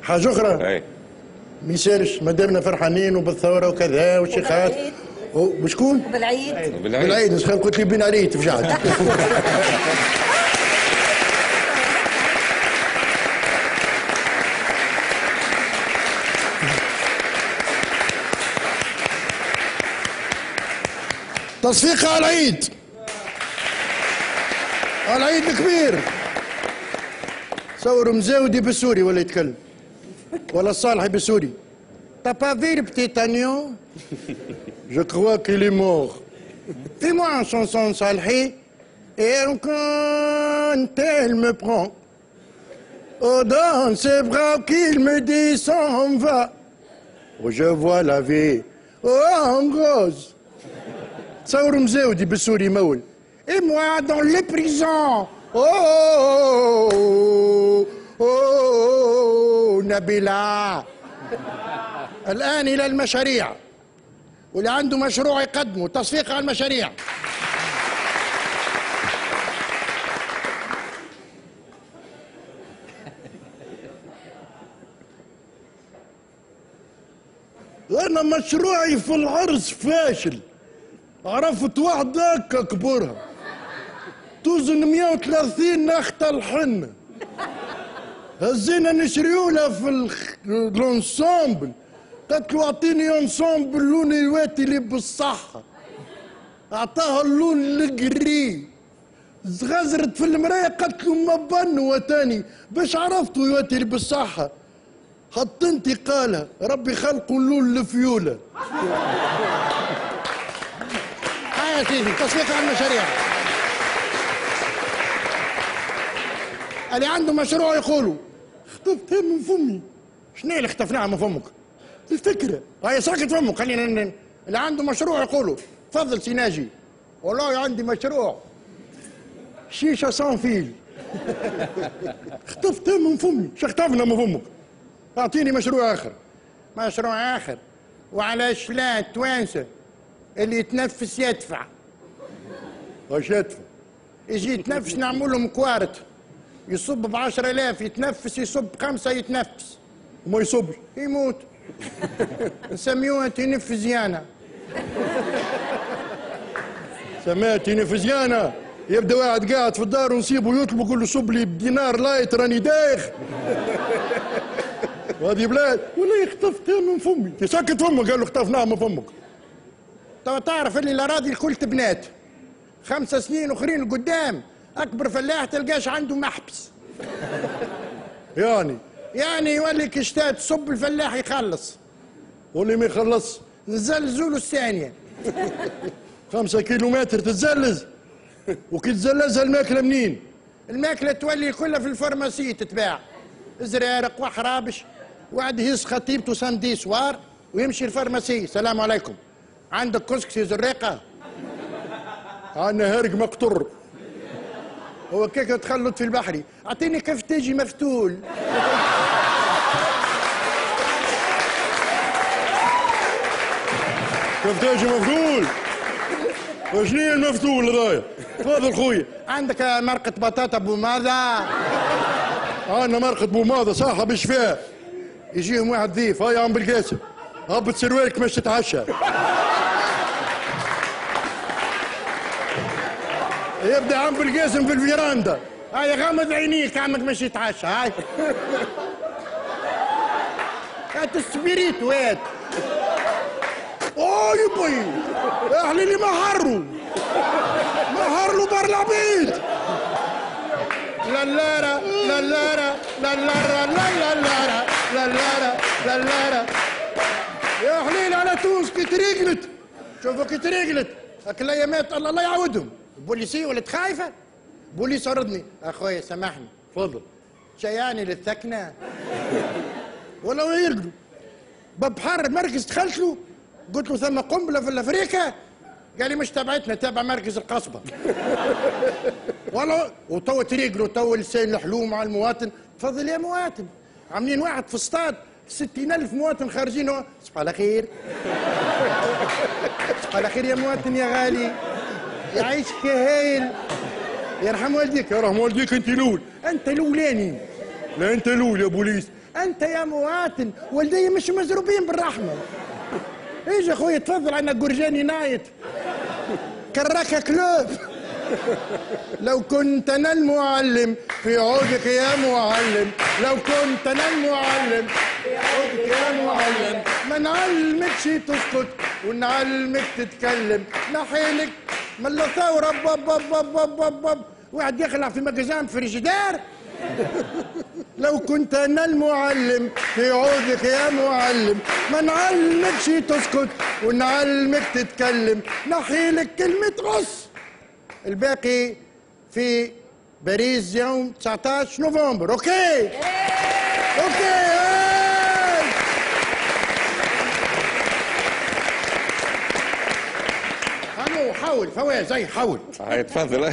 حاجه اخرى اي ما يسالش ما دامنا فرحانين وبالثوره وكذا والشيخات وشكون؟ بالعيد بالعيد نسخن قلت لي بين عليه تفجعت. تصفيق على العيد، على العيد الكبير. تصوروا مزاودي بالسوري ولا يتكلم ولا الصالحي بالسوري. T'as pas vu le petit agneau? Je crois qu'il est mort. Fais-moi une chanson Salhi et quand elle me prend dans ses bras qu'il me dit s'en va. Oh, je vois la vie en rose. تصور مزاودي بالسوري مول. Et moi dans les prisons. Oh, oh, oh, oh, oh, نبيلة. الآن إلى المشاريع، واللي عنده مشروع يقدمه. تصفيق على المشاريع. أنا مشروعي في العرس فاشل. عرفت واحدة هكا كبرها توزن 130 نخطة الحنة، هزينا نشريولها في الانسامبل، قالت له اعطيني انسامبل لون يواتي لي بالصحة، اعطاها اللون القري، زغزرت في المراية قالت له ما بن وتاني باش عرفتوا يواتي لي بالصحة، حط انت قالها ربي خلقوا اللون الفيولة. هاي يا سيدي تصفيق على المشاريع. اللي عنده مشروع يقولوا خطفتها من فمي. شنو اللي خطفناها من فمك؟ الفكرة هاي ساكت فمك. خلينا اللي عنده مشروع يقولوا تفضل سي ناجي. والله عندي مشروع شيشة سان فيل. خطفتها من فمي. شو خطفنا من فمك؟ اعطيني مشروع اخر. مشروع اخر وعلاش لا التوانسة اللي يتنفس يدفع. واش يدفع؟ يجي يتنفس نعمل لهم كوارت، يصب ب10,000 يتنفس، يصب 5 يتنفس وما يصبش يموت. نسميوها تنفزيانة. سماها تنفزيانة. يبدا واحد قاعد في الدار ونسيبه يطلب يقول له صب لي بدينار لايت راني دايخ. وهذه بلاد ولا خطفتها من فمي. سكت فمك قال له خطفناها من فمك. تو تعرف اللي الاراضي الكل بنات 5 سنين اخرين قدام اكبر فلاح تلقاش عنده محبس. يعني يولي كشتات صب الفلاح يخلص واللي ما يخلص نزلزوا له الثانيه. 5 كيلومتر تتزلز وكي تزلزها الماكله منين؟ الماكله تولي كلها في الفارماسي تتباع، زرارق وحرابش. واحد يهز خطيبته ساندي سوار ويمشي الفارماسي. السلام عليكم، عندك كسكسي زريقه؟ عندنا هرق مقطر. هو كيك تخلط في البحري. اعطيني كفتاجي مفتول. كفتاجي مفتول؟ وشنو هي المفتول هذايا؟ تفضل خويا. عندك مرقة بطاطا بوماضة؟ عندنا مرقة بوماضة صح بالشفاء. يجيهم واحد ضيف، هاي عم بالقاسم هبط سروالك باش تتعشى. يبدا عم بالقاسم في الفيراندا. هاي غمض عينيك عمك ماشي يتعشى. هاي هات السبيريت وات. اوه يبي احلي لي محرو محرلو بار العبيد. للارا للارا للارا للارا للارا للارا. يا حليل على تونس كي تريقلت. شوفوا كي تريقلت هاك الايامات الله يعاودهم. بوليسي ولد خايفه. بوليس عرضني اخويا سامحني تفضل شيعني للثكنه. ولا يرقدوا ببحر المركز دخلت له قلت له ثم قنبله في الافريقيا. قال لي مش تبعتنا تابع مركز القصبه. والله وتو تريقلوا تو لسان الحلو مع المواطن. تفضل يا مواطن. عاملين واحد في الصطاد 60,000 مواطن خارجين. صباح على خير. صباح على خير يا مواطن يا غالي. يعيشك يا هايل. يرحم والديك. يرحم والديك. انت الاول. انت الاولاني. لا انت الاول يا بوليس. انت يا مواطن ولدي مش مزروبين بالرحمه. ايجي اخوي تفضل، عندنا جرجاني نايت كراكه كلوب. لو كنت انا المعلم في عودك يا معلم، لو كنت انا المعلم في عودك يا معلم، ما نعلمكش تسكت ونعلمك تتكلم، نحيلك من الثوره بب واحد يخلع في مجازان فريجيدير. لو كنت انا المعلم في عودك يا معلم، ما نعلمكش تسكت ونعلمك تتكلم، نحيلك كلمه غص. الباقي في باريس يوم 19 نوفمبر. اوكي اوكي. حاول فواز، اي حاول. تفضل.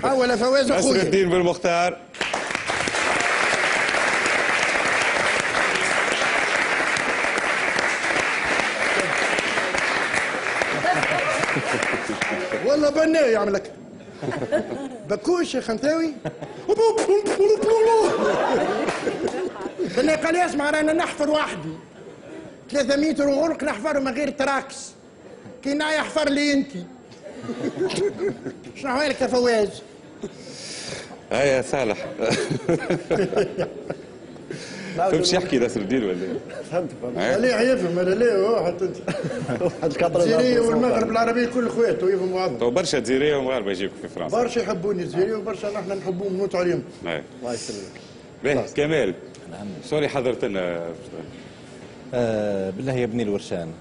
حاول يا فواز اخويا. نصر الدين بالمختار. والله بناء يعمل لك بكوش يا خنثاوي. بناء قال لي اسمع رانا نحفر وحدي 3 متر وغرق نحفر من غير تراكس، كي ناي يحفر لي انت. شنو حوالك يا فواز؟ يا صالح. فهمت يحكي نصر الدين ولا ايه؟ فهمت ليه يفهم هذا ليه واحد انت. الجزائرية والمغرب العربي كل اخواته يفهموا بعض. تو برشا جزائرية ومغاربة يجيكم في فرنسا. برشا يحبوني الجزائرية وبرشا نحن نحبوهم نموتوا عليهم. الله يسلمك. باهي كمال. شو اللي حضرت لنا؟ بالله يا ابني الورشان